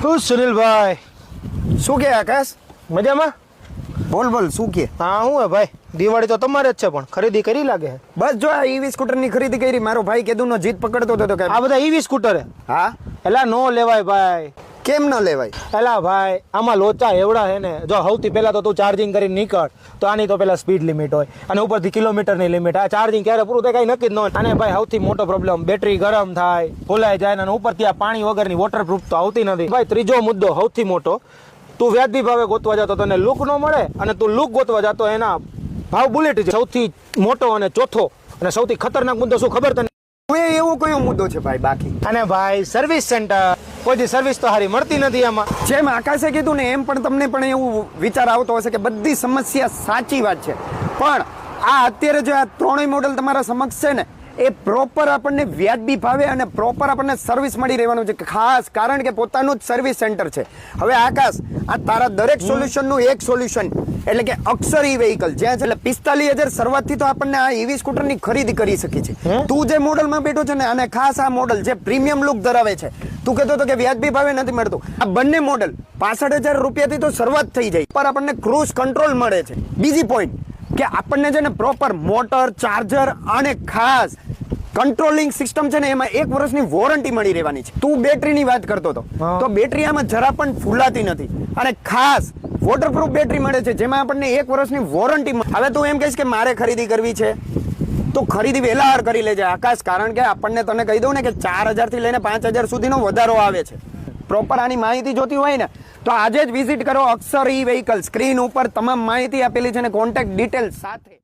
હું સુનિલભાઈ શું કે આકાશ? મજામાં? બોલ શું કે? હા હું હે ભાઈ, દિવાળી તો તમારે જ છે પણ ખરીદી કરી લાગે છે. બસ જો આ ઈવી સ્કૂટર ની ખરીદી કરી. મારો ભાઈ કેદુનો જીત પકડતો હતો કે આ બધા ઈવી સ્કૂટર હે. હા એલા નો લેવાય ભાઈ. કેમ ન લેવાય? એલા ભાઈ આમાં લોચા એવડા હે ને, જો સૌથી પહેલા તો તું ચાર્જિંગ કરીને નીકળ તો આની તો પેલા સ્પીડ લિમિટ હોય અને ઉપરથી કિલોમીટરની લિમિટ. આ ચાર્જિંગ ક્યારે પૂરું થાય કઈ નક્કી જ ન હોય. અને ભાઈ સૌથી મોટો પ્રોબ્લેમ, બેટરી ગરમ થાય, ફૂલાઈ જાય અને ઉપરથી આ પાણી વગરની વોટરપ્રૂફ તો આવતી નથી. ભાઈ ત્રીજો મુદ્દો સૌથી મોટો, તું વ્યાજબી ભાવે ગોતવા જતો તને લુક ન મળે અને તું લુક ગોતવા જતો એના ભાવ બુલેટ છે. સૌથી મોટો અને ચોથો અને સૌથી ખતરનાક મુદ્દો શું ખબર તને? એવો કયો મુદ્દો છે ભાઈ બાકી? અને ભાઈ સર્વિસ સેન્ટર, કોઈ સર્વિસ તો હારી મળતી નથી આમાં. જેમ આકાશે કીધું ને એમ પણ તમને પણ એવું વિચાર આવતો હશે કે બધી સમસ્યા સાચી વાત છે, પણ આ અત્યારે જે આ ત્રણેય મોડેલ તમારા સમક્ષ છે ને એ પ્રોપર આપણને વ્યાજબી ભાવે અને પ્રોપર આપણને સર્વિસ મળી રહેવાનું છે, ખાસ કારણ કે પોતાનું જ સર્વિસ સેન્ટર છે. હવે આકાશ, આ તારા દરેક સોલ્યુશનનું એક સોલ્યુશન એટલે કે અક્ષર ઈ વ્હીકલ જ્યાં છે, એટલે 45,000 શરૂઆતથી તો આપણને આ ઈવી સ્કૂટરની ખરીદી કરી શકી છે. તું જે મોડલમાં બેઠો છે ને, અને ખાસ આ મોડલ જે પ્રીમિયમ લુક ધરાવે છે, તું કહેતો હતો કે વ્યાજબી ભાવે નથી મળતું. આ બંને મોડલ 65,000 રૂપિયાથી તો શરૂઆત થઈ જાય, પર આપણને ક્રૂઝ કંટ્રોલ મળે છે. બીજી પોઈન્ટ કે આપણને છે ને પ્રોપર મોટર, ચાર્જર અને ખાસ કંટ્રોલિંગ સિસ્ટમ છે ને એમાં 1 વર્ષની વોરંટી મળી રહેવાની છે. તું બેટરીની વાત કરતો હતો તો બેટરી આમાં જરા પણ ફૂલાતી નથી અને ખાસ વોટરપ્રૂફ બેટરી મળે છે જેમાં આપણને 1 વર્ષની વોરંટી. હવે તું એમ કહીશ કે મારે ખરીદી કરવી છે તો ખરીદી વહેલા કરી લેજે આકાશ, કારણ કે આપણને તને કહી દઉં ને કે 4,000 થી લઈને 5,000 સુધીનો વધારો આવે છે. પ્રોપર આની માહિતી જોતી હોય ને તો આજે જ વિઝિટ કરો અક્ષર ઈ વ્હીકલ. સ્ક્રીન ઉપર તમામ માહિતી આપેલી છે અને કોન્ટેક્ટ ડિટેલ સાથે.